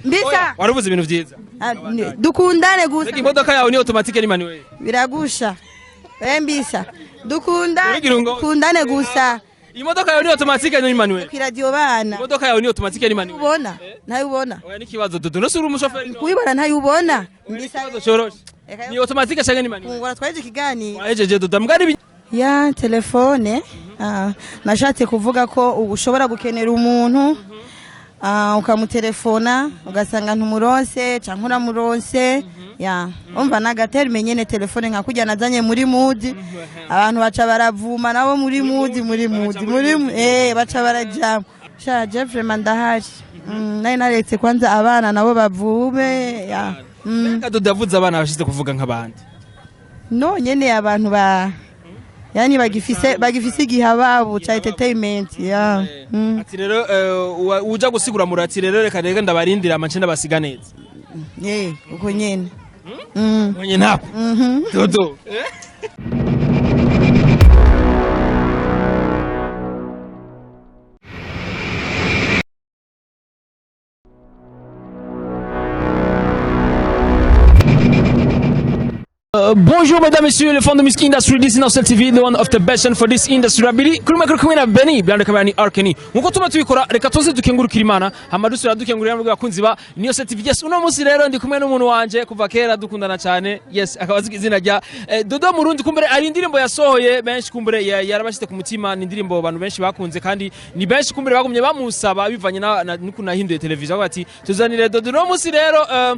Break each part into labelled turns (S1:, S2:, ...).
S1: Mbisa.
S2: Waravuze ibintu vyiza.
S1: Dukundane gusa.
S2: Imodoka yawe ni automatique ni manuel.
S1: Biragusha. Mbisa. Dukundane gusa.
S2: Imodoka yawe ni automatique ni manuel.
S1: Kwiradio bana.
S2: Imodoka yawe ni automatique ni manuel.
S1: Ubona? Ntayubona.
S2: Oya nikibazo dodo no suri umushoferi.
S1: Kuyibona ntayubona.
S2: Mbisa choroshe. Ni automatique cyangwa ni manuel.
S1: Ngora twaje kigani.
S2: Wajeje dodo mbwari
S1: ya telefone nashatse kuvuga ko ushobora gukenera umuntu ukamutelefona ugasanga ntumuronse canke uramuronse ya umva nagaterme nyene telefone nka kujya nazanye muri mudi abantu baca baravuma nabo muri mudi baca barajama sha Jeffrey mandahari naye naretse kwanza abana nabo bavume ya
S2: dodo yavuze abana bashize kuvuga nk'abandi
S1: no nyene abantu yani bagifise igihababu cha entertainment ya
S2: ati rero uja gusigura murati rero reka ndabarindira amance ndabasiga neza
S1: uko nyene
S2: mwenye napo dodo Bonjour mesdames et messieurs, le fond de Music Industry, this is Nocel TV, the one of the best for this industry. Rabili, kuri makuru kumwe na Benny, blanda kabani Arkeni. Nkuko tuma tubikora, reka tuze dukengurukira Imana, hama dusura dukengurira mu bakunzi ba Nocel TV. Yes, uno munsi rero ndi kumwe n'umuntu wanje kuva kera dukundana cyane. Yes, akabazi izina rya Dodo Murundi, kumbere ari indirimbo yasohoye benshi kumbere yarabashite ku mutima, ni indirimbo abantu benshi bakunze kandi ni benshi kumbere bagumye bamusaba bivanye n'ukuntu nahinduye televiziyo bati tuzanire Dodo. Uno munsi rero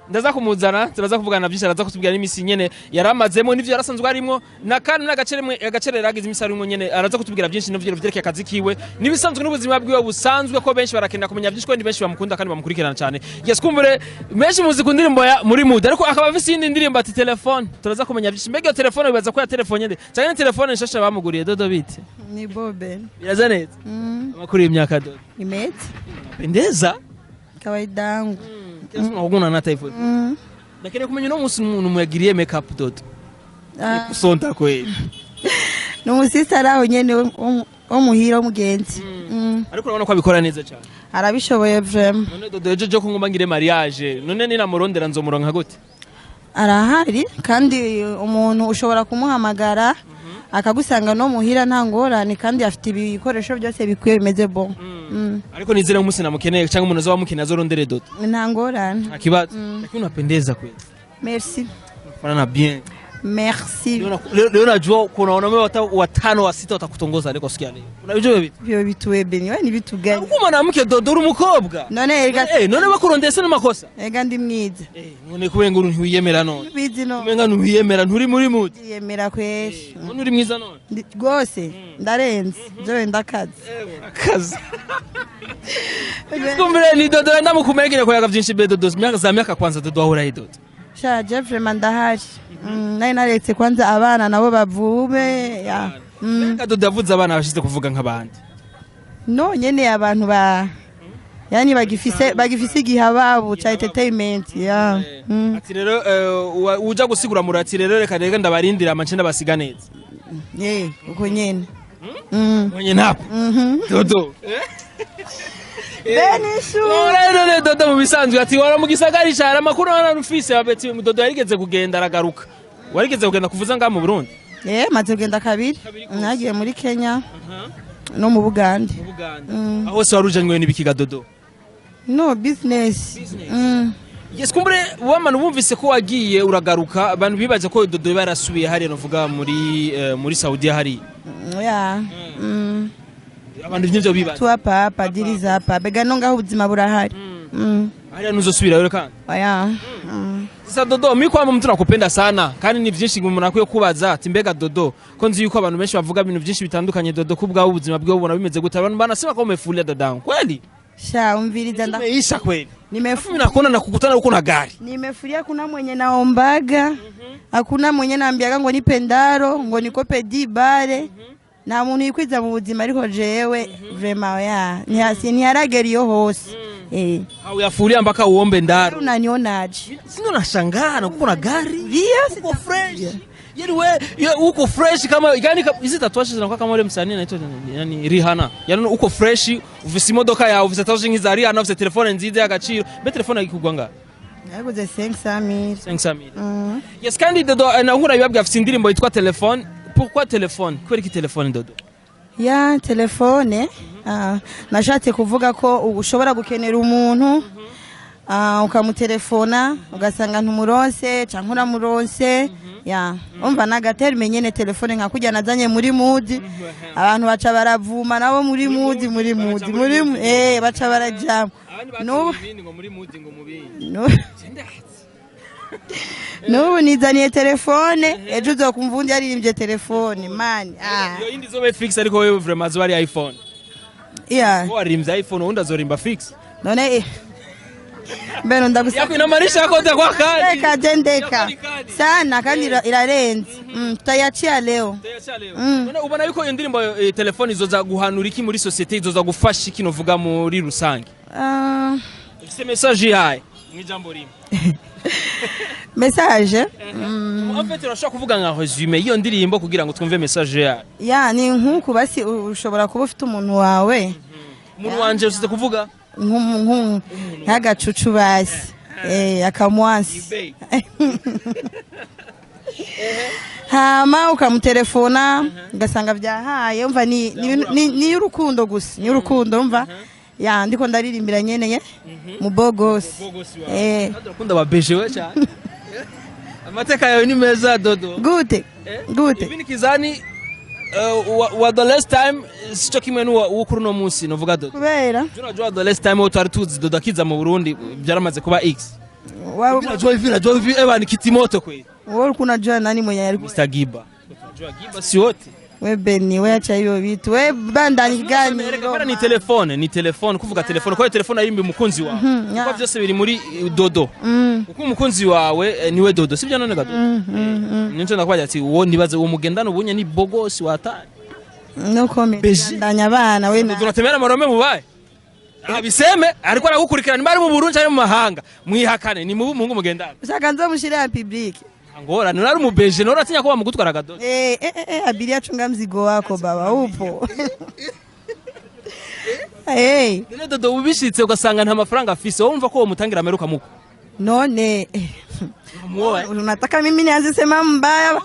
S2: ndaza kumuzana turaza kuvugana byinshi araza kutubwira n'imisi nyene yaramazemo n'ivyo yarasanzwe arimo na kandi n'agacerere ragize imisi arimo nyene araza kutubwira byinshi n'ivyo byerekeye akazi kiwe nibisanzwe n'ubuzima bwiwe busanzwe ko benshi barakenera kumenya byinshi kandi benshi bamukunda kandi bamukurikirana cyane. Yes kumbure benshi muzi ku ndirimbo ya muri mood ariko akaba afise indi ndirimbo ati telefone turaza kumenya byinshi mbega telefone bibaza ko ya telefone nde cyane telefone nshasha bamuguriye Dodo bite
S1: ni Bobe
S2: biraza neza amakuru y'imyaka Dodo
S1: imete
S2: pendeza
S1: kawaida yangu
S2: Kesi unaguna na typhoid. Lakini kumenya no musi umuntu muyagiriye makeup Dodo. Kusonta kweli.
S1: No musista raho nyene omuhira omugenzi.
S2: Ariko urabona ko abikora neza cyane.
S1: Arabishoboye vraiment.
S2: None Dodo ejo ko ngomba ngire mariage. None ni namurondera nzomuronka gute?
S1: Arahari kandi umuntu ushobora kumuhamagara akagusanga no muhira nta ngorane kandi afite ibikoresho byose bikwiye bimeze bon.
S2: Ariko nizere umunsi namukeneye cyangwa umuntu azobamukeneye azorondere Dodo.
S1: Nta ngorane.
S2: Akibaza. Lakini unapendeza kweli.
S1: Merci.
S2: Fana bien.
S1: Merci.
S2: Leo najua kuna wanaume watano wa sita watakutongoza ariko sikia leo. Unajua bibi?
S1: Byo bituwe Beni, wewe ni bitu gani?
S2: Uko mwanamke Dodo uri umukobwa. None bakurondese n'amakosa.
S1: Ega ndi mwiza.
S2: None kubenga uru ntwiyemera none.
S1: Bizi no.
S2: Kubenga ntwiyemera nturi muri mood.
S1: Yemera kweshi.
S2: None uri mwiza none.
S1: Gose ndarenze. Jowe ndakazi.
S2: Akazi. Kumbere ni Dodo ndamukumegere ko yaga byinshi be Dodo myaka kwanza Dodo ahura Dodo.
S1: Sha Jeffrey mandahari. Naye naretse kwanza abana nabo bavume ya.
S2: Dodo yavuze abana bashize kuvuga nk'abandi.
S1: No nyene abantu yani bagifise igihababu cha entertainment ya.
S2: Ati rero uja gusigura murati rero reka ndabarindira amance ndabasiga neza.
S1: Uko nyene.
S2: Mwenye napo. Dodo.
S1: Benishu.
S2: None Dodo mu bisanzwe ati wara mu gisagari cyara makuru wana rufise abeti Dodo yarigeze kugenda aragaruka. Warigeze kugenda kuvuza nga mu Burundi?
S1: Maze kugenda kabiri. Nagiye muri Kenya. No mu Bugande.
S2: Aho se warujanywe n'ibikiga Dodo?
S1: No business.
S2: Yes kumbure wamana bumvise ko wagiye uragaruka abantu bibaje ko Dodo barasubiye hari novuga muri Saudi hari.
S1: Ya.
S2: Abantu n'ivyo bibaje.
S1: Tuwa papa diriza hapa bega no ngaho ubuzima burahari.
S2: Hariya nuzosubira rero kandi.
S1: Oya.
S2: Sasa Dodo miko mtu nakupenda sana kandi ni byinshi umuntu akwiye kubaza ati mbega Dodo ko nzi yuko abantu benshi bavuga ibintu byinshi bitandukanye Dodo kubwaho ubuzima bwe bubona bimeze gute abantu banasema ko umefulia dadangu kweli
S1: sha umviriza
S2: Nimeisha kweli
S1: nimefulia
S2: nakuona nakukutana huko na gari
S1: nimefulia kuna mwenye naombaga hakuna mwenye naambiaga ngo nipendaro ngo nikope dibare na muntu yikwiza mu buzima ariko jewe vraiment ya ni harageriyo hose
S2: au yafuria mpaka uombe ndaro
S1: unanionaje
S2: sino nashangaa na kuko na gari
S1: via
S2: uko fresh Yeye uko fresh kama yani hizi tatuaje zinakuwa kama ule msanii anaitwa yani Rihanna. Yani uko fresh, ufise imodoka yawe, ufise tatuaje nkiza Rihanna, ufise telefone nziza y'agaciro. Be telefone ikugwanga.
S1: Yaguze 500,000.
S2: 500,000. Yes kandi Dodo na nkura yababwa afise indirimbo yitwa telefone. Pourquoi telefone? Kweri ki telefone Dodo?
S1: Ya telefone nashatse kuvuga ko ushobora gukenera umuntu ukamutelefona ugasanga ntumuronse canke uramuronse ya umva nagaterme nyene telefone nka kujya nazanye muri mudi abantu baca baravuma nabo muri mudi baca barajama n'ubu nizaniye telefone ejo uzokumva undi yaririmbye telefone mani
S2: iyo yindi zobe fix ariko wewe vraiment zo ari iPhone waririmbye iPhone undi azorimba fix
S1: none Beno ndagusaba
S2: yako inamanisha kote kwa kadi
S1: ndeka sana kandi irarenze tutayachia leo
S2: none ubona yuko iyo ndirimbo telefone izoza guhanura iki muri societe izoza gufasha iki novuga muri rusange ufite message yawe mwijambo rimwe
S1: message
S2: en fait urashaka kuvuga nka resume iyo ndirimbo kugira ngo twumve message yawe
S1: ya ni nkuko basi ushobora kuba ufite umuntu wawe
S2: umuntu wanje usite kuvuga
S1: nk'agacucu basi akamwansi hama ukamutelefona ugasanga byahaye umva ni urukundo gusa ni urukundo umva ya ndiko ndaririmbira nyene mu bogosi
S2: ndakunda babeje we cyane amateka yawe ni meza Dodo
S1: gute
S2: ibini kizani wa the last time sicho kimwe n'ukuri no munsi novuga Dodo
S1: kubera
S2: tunajua the last time utari tuzi Dodo akiza mu Burundi byaramaze kuba X unajua hivi ni kitimoto kweli
S1: wewe unajua nani mwenye yari
S2: Mr Giba unajua Giba si wote
S1: we Beni we acha hiyo vitu we bandani gani
S2: ni telefone kuvuga telefone kwa telefone arimbi mukunzi wawe kuko byose biri muri Dodo uko umukunzi wawe niwe Dodo sibyo none gato ninje ndakwaje ati uwo nibaze uwo mugendano ubunye ni bogosi watari
S1: no comment ndanya abana we
S2: tunatemera marome mubaye abiseme ariko aragukurikirana bari mu Burundi ari mu mahanga mwihakane ni mu mungu mugendano
S1: ushaka nzo mushire ya public
S2: ngora nari umubeje nora atinya ko bamugutwara gadodo
S1: abiria chunga mzigo wako baba upo
S2: Dodo ubishitse ugasanga nta mafaranga afise wumva ko mutangira ameruka muko
S1: none unataka mimi nianze sema mbaya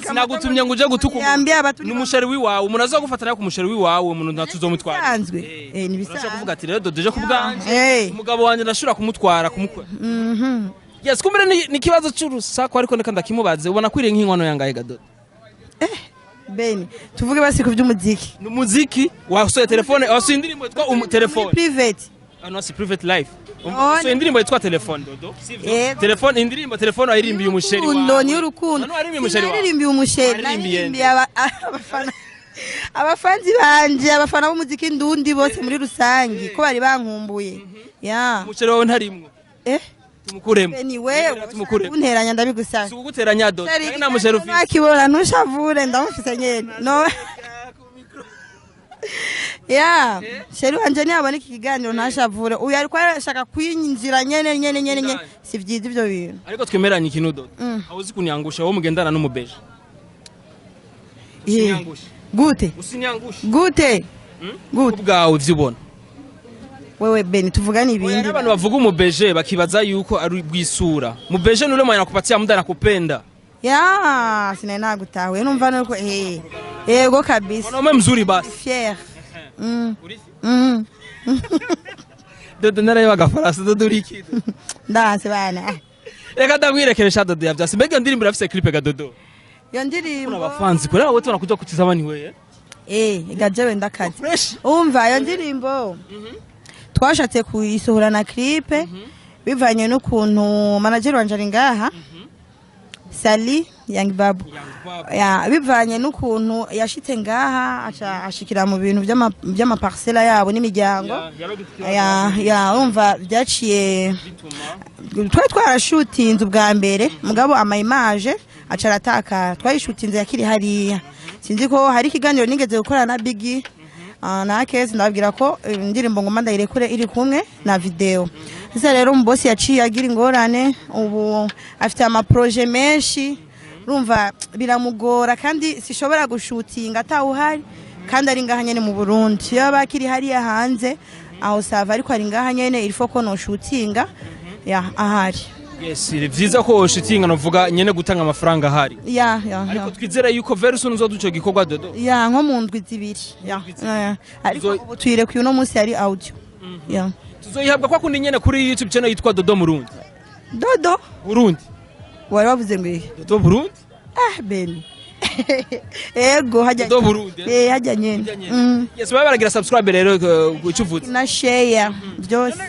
S2: sinagutumye ngo uje gutukuma ni umusheri wiwawe umuntu azogufatana ku musheri wiwawe umuntu natuzomutwara
S1: ni bisanzwe
S2: kuvuga ati rero Dodo je kubwanje umugabo wanje ndashura kumutwara kumukwe yes kumbere ni kibazo cy'urusako ariko ndeka ndakimubaze ubona kwire nk'inkwano yangaye Dodo
S1: Beni tuvuge basi ku by'umuziki
S2: n'umuziki wasoye telefone wasoye indirimbo yitwa telefone
S1: private
S2: no si private life wasoye indirimbo yitwa telefone Dodo telefone indirimbo telefone ayirimbiye umusheri
S1: wawe ni urukundo ayirimbiye umusheri abafanzi banje abafana b'umuziki ndundi bose muri rusangi ko bari bankumbuye ya
S2: umusheri wawe ntarimwe tumukuremo
S1: wewe unteranya ndabigusaba
S2: suguteranya Dodo na musheri ufite
S1: nakibora ntushavure ndamufise nyene no ya sheri wanje ni abone iki kiganiro ntashavure uyu ariko arashaka kwinjira nyene si vyiza ivyo bintu
S2: ariko twemeranye ikintu Dodo awuzi kunyangusha wo mugendana n'umubeje
S1: gute
S2: ubwawe vyubona
S1: wewe Beni tuvugani ibindi
S2: abantu bavuga umubeje bakibaza yuko ari bwisura mubeje nule mwana kupatia muda nakupenda
S1: ya sina nagutawe numva nuko yego kabisa
S2: mwana mzuri basi
S1: fier
S2: Dodo naraye bagafarasa Dodo uriki
S1: ndanse bana
S2: reka ndamwirekeresha Dodo yavyase mbega ndirimbo afise clip ga Dodo
S1: yo ndirimbo
S2: abafanzi kuri abo tunakuja kutizabani wewe
S1: igajewe ndakaje umva yo ndirimbo twashatse kuyisohora na clip bivanye n'ukuntu manager wanje ari ngaha Sali Young Babu bivanye n'ukuntu yashitse ngaha ashikira mu bintu by'ama parcela yabo n'imiryango umva byaciye twarashutinze ubwa mbere mugabo ama image acarataka twayishutinze yakiri hariya sinzi ko hari ikiganiro nigeze gukora na Biggie na Kezi ndabwira ko indirimbo ngoma ndayirekure iri kumwe na video sasa rero umbosi yaciye agira ingorane ubu afite ama projet menshi urumva biramugora kandi sishobora gushutinga atawuhari kandi ari ngaha nyene mu Burundi iyo bakiri hariya hanze aho sava ariko ari ngaha nyene ilfo ko no shootinga ya ahari.
S2: Yes, vyiza ko shootinga novuga nyene gutanga amafaranga ahari.
S1: Ya.
S2: Ariko twizere yuko very soon uzoduco gikorwa Dodo.
S1: Ya nko mu ndwi zibiri. Ya. Ariko ubu twirekuye uno munsi ari audio. Ya.
S2: Tuzoyihabwa kwa kundi nyene kuri YouTube channel yitwa Dodo Murundi.
S1: Dodo
S2: Burundi.
S1: Wari wavuze ngo
S2: Dodo Burundi?
S1: Ben. Ego hajya.
S2: Dodo Burundi.
S1: Hajya nyene.
S2: Yes, baragira subscribe rero ucuvuze.
S1: Na share byose.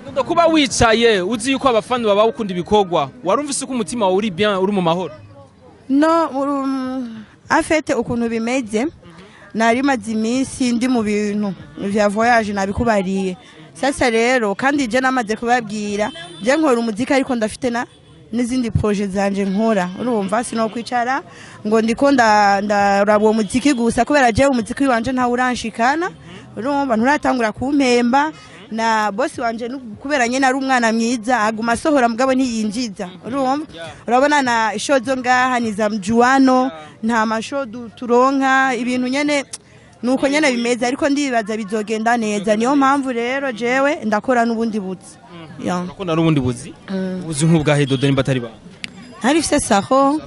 S2: Dodo kuba wicaye uzi yuko abafani baba ukunda ibikogwa. Warumvise ko umutima wawe uri bien uri mu mahoro.
S1: No afete ukuntu bimeze nari maze iminsi ndi mu bintu vya voyage nabikubariye. Sasa rero kandi je namaze kubabwira je nkora umuziki ariko ndafite n'izindi projet zanje nkora urumva sino kwicara ngo ndiko ndarabo umuziki gusa kubera je umuziki wanje nta uranshikana urumva nturatangura kumpemba na boss wanje kubera nyene ari umwana mwiza aguma sohora mugabo ntiyinjiza urumva urabona na show zo ngaha ni za mjuano nta mashow turonka ibintu nyene nuko nyene bimeze ariko ndibaza bizogenda neza niyo mpamvu rero jewe ndakora n'ubundi buzi
S2: Nakona n'ubundi buzi uzi nk'ubwahe Dodo nimba atari ba
S1: Hari fise saho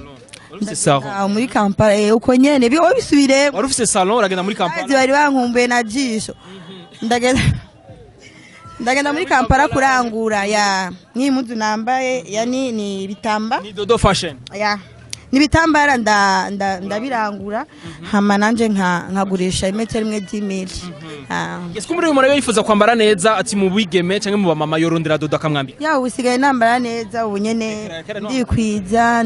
S2: salon
S1: muri Kampala uko nyene bisubire
S2: wari ufise salon uragenda muri Kampala
S1: bari bankumbuye na jisho ndagenda muri Kampala kurangura ya nk'impuzu nambaye yani ni bitamba
S2: ni Dodo fashion
S1: ya nibitambara ndabirangura hama nanje nkagurisha imetero imwe d'imili.
S2: Yes, kumuri umuntu yifuza kwambara neza ati mu bigeme canke mu bamama yorondera Dodo akamwambika.
S1: Ya usigaye nambara neza ubu nyene ndikwiza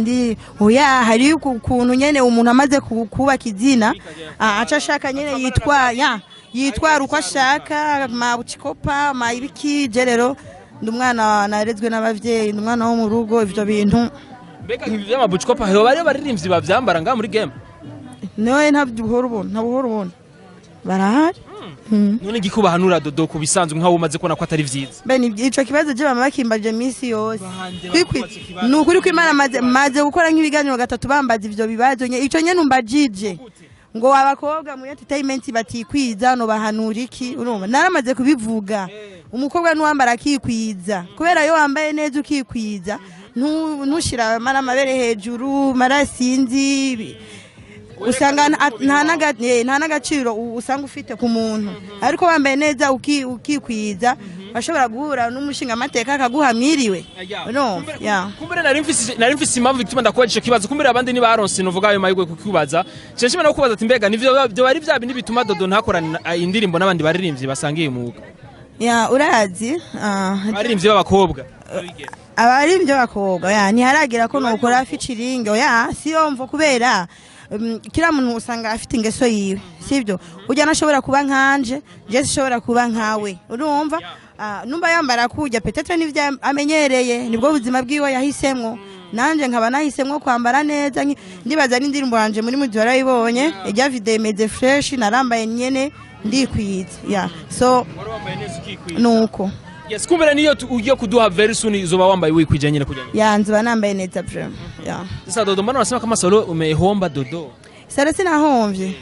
S1: oya hari ukuntu nyene umuntu amaze kubaka izina aca ashaka nyene yitwara uko ashaka ma bucikopa ma ibiki rero ndumwana narezwe n'abavyeyi ndumwana wo mu rugo ivyo bintu.
S2: Beka nk'ibi vy'amabucikopa ho bari baririmbyi bavyambara nga muri game.
S1: Noye ntabuhoro ubona. Barahari.
S2: None gikubahanura Dodo kubisanzwe nkaho umaze kona ko atari vyiza.
S1: Bene ico kibazo je bama bakimbaje misi yose. Nukuri ko Imana maze gukora nk'ibiganiro gatatu bambaza ivyo bibazo ico nyene umbajije. Ngo abakobwa muri entertainment batikwiza no bahanura iki urumva naramaze kubivuga. Umukobwa nuwambara akikwiza kubera yo wambaye neza ukikwiza ntushira amabere hejuru marasinzi usanga nta n'agaciro usanga ufite ku muntu ariko wambaye neza ukikwiza bashobora guhura n'umushinga amateka akaguhamiriwe no
S2: kumbere nari mfise impamvu bituma ndakubagisha kibazo kumbere abandi ni baronse novuga ayo mayigwe kukubaza censhima no kubaza ati mbega nivyo byo bari byabi nibituma Dodo ntakorana indirimbo n'abandi baririmbyi basangiye umuga
S1: urazi
S2: baririmbyi b'abakobwa
S1: abarimbyi b'abakobwa ntiharagira ko nokora featuring siyo mvo kubera kila muntu usanga afite ingeso yiwe sivyo ujya nashobora kuba nkanje je sishobora kuba nkawe urumva numba yambara kujya petetre nivyo amenyereye nibwo buzima bwiwe yahisemwo nanje nkaba nahisemwo kwambara neza ndibaza n'indirimbo yanje muri mujyi warayibonye ijya video imeze fresh narambaye nyene ndikwiza so nuko
S2: Yes, kumbere niyo ugiye kuduha very soon izoba wambaye wikwije nyene kujya.
S1: Nziba nambaye neza bro.
S2: Sasa Dodo mbona unasema kama salo umehomba Dodo?
S1: Saro sinahomvye.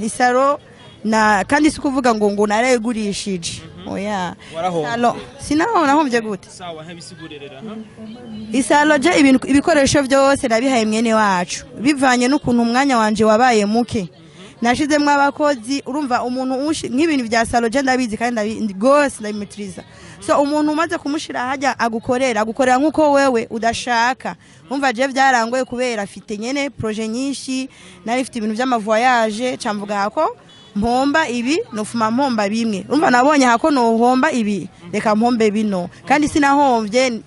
S1: Isaro na kandi sikuvuga ngo naregurishije. Salo sinahomvye gute?
S2: Sawa ntabisigurerera
S1: Isalo je ibikoresho byose nabihaye mwene wacu. Bivanye n'ukuntu umwanya wanje wabaye muke. Nashizemwe abakozi urumva umuntu nk'ibintu bya salo je ndabizi kandi gose ndabimetriza. So umuntu umaze kumushira hajya agukorera nkuko wewe udashaka umva je byarangoye kubera afite nyene projet nyinshi nari ifite ibintu by'amavoyage camvuga hako mpomba ibi nofuma mpomba bimwe umva nabonye hako no homba ibi reka mpombe bino kandi sinahomvye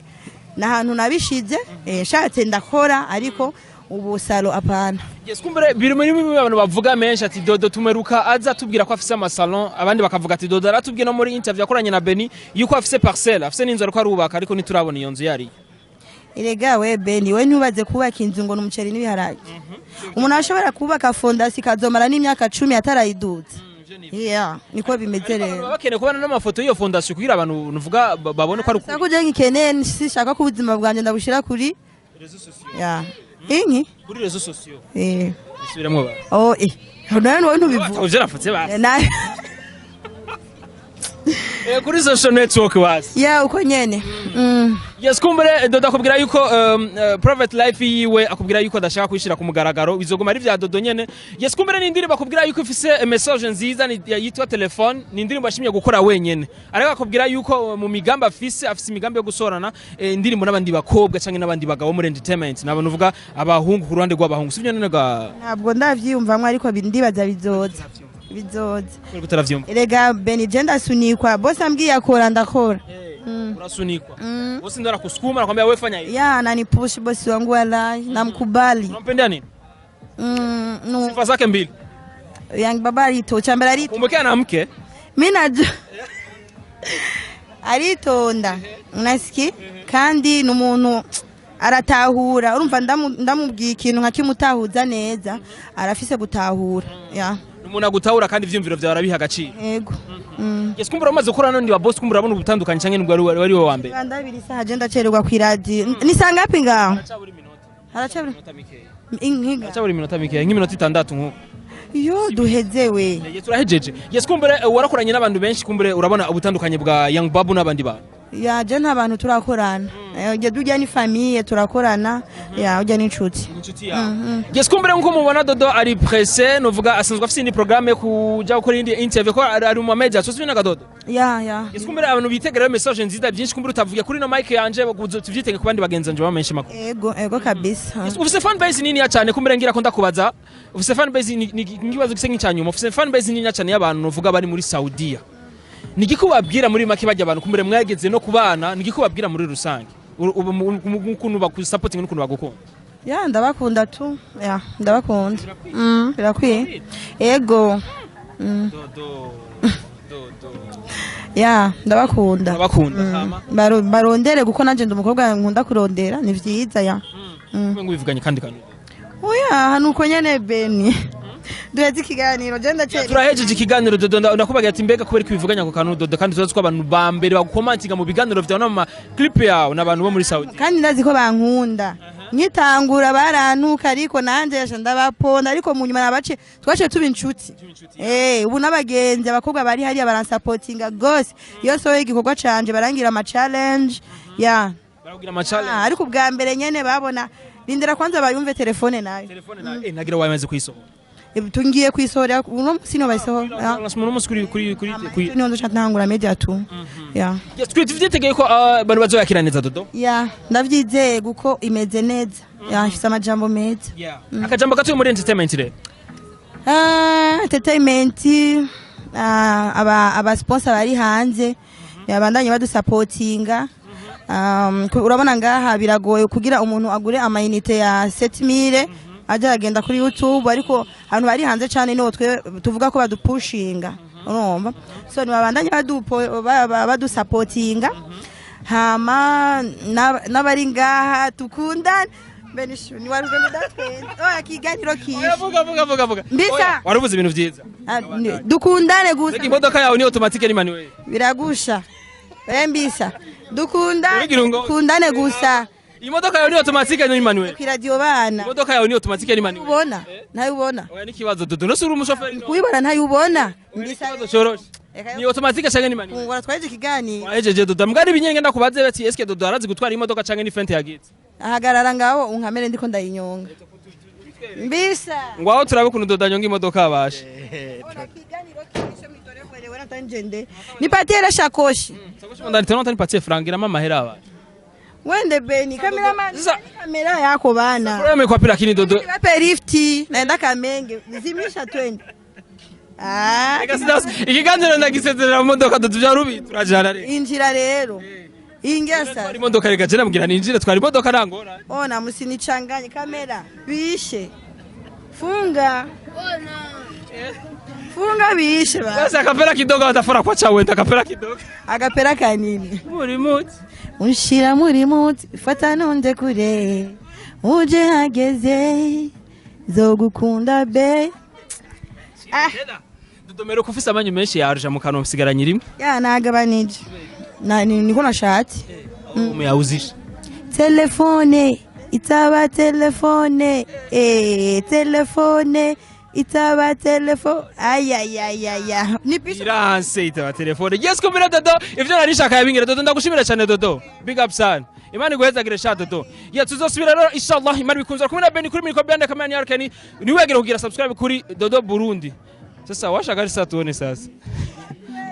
S1: nahantu nabishize shatse ndakora ariko ubu salo apana.
S2: Yes, kumbere biri muri abantu bavuga menshi ati Dodo tumeruka aza tubwira ko afise amasalon abandi bakavuga ati Dodo aratubwiye no muri interview yakoranye na Beni yuko afise parcelle afise n'inzu ariko arubaka ariko niturabona iyo nzu yari.
S1: Erega we Beni we ntubaze kubaka inzu ngo n'umuceri n'ibiharage. Umuntu ashobora kubaka fondasi kazomara n'imyaka 10 atarayidutse. Niko bimeze rero.
S2: Bakene kubana n'amafoto y'iyo fondation kugira abantu nuvuga babone ko ari
S1: uko. Sako je ngikeneye sishaka ko ubuzima bwanje ndabushira kuri
S2: rezo sociaux.
S1: inki
S2: kuri rezo sociaux bisubiramo ba
S1: oh nawe ntubivuga
S2: uje rafutse ba
S1: nawe
S2: kuri social network basi
S1: ya uko nyene
S2: yes kumbere Dodo akubwira yuko private life yiwe akubwira yuko adashaka kwishira ku mugaragaro bizoguma ari vya Dodo nyene yes kumbere n'indirimbo akubwira yuko ifise message nziza yitwa telefone n'indirimbo ashimye gukora wenyene ariko akubwira yuko mu migambi afise imigambi yo gusorana indirimbo n'abandi bakobwa canke n'abandi bagabo muri entertainment nabone uvuga abahungu ku ruhande rw'abahungu sivyo none ga
S1: ntabwo ndavyiyumvamwe ariko ndibaza bizoza erega Beni jenda sunikwa bosi ambwiye akora ndakora
S2: unasunikwa bosi ndo anakusukuma nakwambia wewe fanya hivi
S1: ya ananipush bosi wangu wala namkubali
S2: unampenda nini
S1: no
S2: sifa zake mbili
S1: yang baba alito chambera alito
S2: kumbukia na mke
S1: mimi najua alitonda unasiki kandi n'umuntu aratahura urumva ndamubwiye ikintu nka kimutahuza neza arafise gutahura ya
S2: umuntu agutahura kandi ivyumviro vyawe arabiha agaciro
S1: yego
S2: yes kumbura umaze gukora none wa boss kumbura abona ubutandukanye canke nibwo wari wo wa mbere
S1: Rwanda 2 saha agenda cererwa ku radio ni sangapi ngaho haracaburi inkiga
S2: haracaburi minota mike nk'iminota 6 nko
S1: yo duhezewe
S2: turahejeje yes kumbure warakoranye n'abantu benshi kumbure urabona ubutandukanye bwa Young Babu n'abandi ba
S1: ya je nta bantu turakorana je dujya ni famille turakorana ya ujya n'inshuti
S2: yes kumbure nko mubona Dodo ari pressé novuga asanzwe afite indi programme kuja gukora indi interview ko ari mu media so sibina Dodo
S1: ya
S2: yes kumbure abantu bitegera message nziza byinshi kumbure utavuye kuri no mic yanje tuvyitege ku bandi bagenza nje bamenshi makuru
S1: ego kabisa
S2: ufise fan base nini ya cyane kumbure ngira ko ndakubaza ufise fan base ngibazo gise nk'icyanyuma ufise fan base nini ya cyane y'abantu novuga bari muri Saudiya nigikubabwira muri make bajya abantu kumbere mwageze no kubana nigikubabwira muri rusange ukuntu bakusupporting n'ukuntu bagukunda
S1: ya ndabakunda tu ya ndabakunda birakwiye ego
S2: Dodo
S1: ya ndabakunda barondere guko nanje ndumukobwa nkunda kurondera ni vyiza ya
S2: ngo bivuganye kandi kantu
S1: oya hanuko nyene Beni duheze ikiganiro je ndace
S2: turahejeje ikiganiro Dodo ndakubagira ati mbega kubera kwivuganya ko kantu Dodo kandi tuzi ko abantu ba mbere bagukomantinga mu biganiro vyawe no mu clip yawe n'abantu bo muri Saudi
S1: kandi ndazi ko bankunda nkitangura barantuka ariko nanje yasha ndabaponda ariko mu nyuma nabace twace tuba inshuti ubu n'abagenzi abakobwa bari hariya baransapotinga gose iyo soye igikorwa canje barangira ama challenge ya
S2: baragira ama challenge
S1: ariko ubwa mbere nyene babona rindira kwanza bayumve telefone nayo
S2: nagira wamaze kwisohora
S1: tungiye kwisohora uno musino bayisohora
S2: uno musi kuri
S1: niyo ntangura media tu ya
S2: twitegeye ko abantu bazoyakira neza Dodo
S1: ya ndavyizeye guko imeze neza ya ifite amajambo meza
S2: akajambo gato muri entertainment re
S1: entertainment aba sponsor bari hanze yabandanye badusupportinga urabona ngaha biragoye kugira umuntu agure amayinite ya 7000 aja agenda kuri YouTube ariko abantu bari hanze cyane no twe tuvuga ko badupushinga urumva so ni babandanye badusupportinga hama n'abari ngaha tukundana benishu ni warugendo datwende oya kiganiro kishi
S2: vuga
S1: mbisa
S2: warubuze ibintu vyiza
S1: dukundane gusa
S2: imodoka yawe ni automatique ni manuel
S1: biragusha mbisa dukundane gusa
S2: imodoka yawe ni automatique ni manuel
S1: ku radio bana
S2: imodoka yawe ni automatique ni manuel
S1: ubona ntayubona
S2: oya nikibazo Dodo no suri umushoferi
S1: kuyibona ntayubona
S2: mbisa choroshe ni automatique canke ni manuel
S1: ngora twaje ikiganiro
S2: wahejeje Dodo mbwari binyenge ndakubaze bati eske Dodo arazi gutwara imodoka canke ni fente yagitse
S1: ahagarara ngaho unkamere ndiko ndayinyonga mbisa
S2: ngwaho turabe kuntu Dodo anyonga imodoka abashe
S1: nipatie la shakoshi
S2: nipatie frangira mama hera abashe
S1: wende Beni kamera yako bana
S2: probleme kwa pila kini Dodo
S1: wape lifti naenda Kamenge zimisha twende
S2: ikiganiro ndagisezerera mu modoka Dodo jarubi turajana rero
S1: injira rero ingesa
S2: twari modoka rega je nambwira ninjire twari modoka nangora
S1: ona musinichanganye kamera bishe funga bishe
S2: basi akapera kidogo atafora kwa chawe ndakapera kidogo
S1: agapera kanini
S2: muri muti
S1: unshira muri muti fata nonde kure uje hageze zogukunda be
S2: Dodo mero kufisa amanyu menshi yaruje mu kanwa usigaranye rimwe
S1: ya nagabanije niko nashatse
S2: umuyawuzisha
S1: telefone itaba telefone telefone itaba telefone ayayayaya nipisha
S2: iranse itaba telefone yes kumira Dodo ivyo narishaka yabingira Dodo ndagushimira cyane Dodo big up sana Imana iguhezagire sha Dodo ya tuzosubira rero inshallah Imana bikunze kumwe na Beni kuri Miriko Band kamera ya Arkeni niwegere kugira subscribe kuri Dodo Burundi sasa washagari sasa tuone sasa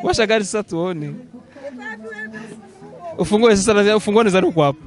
S2: washagari sasa tuone ufungue sasa ufungue neza ruko hapo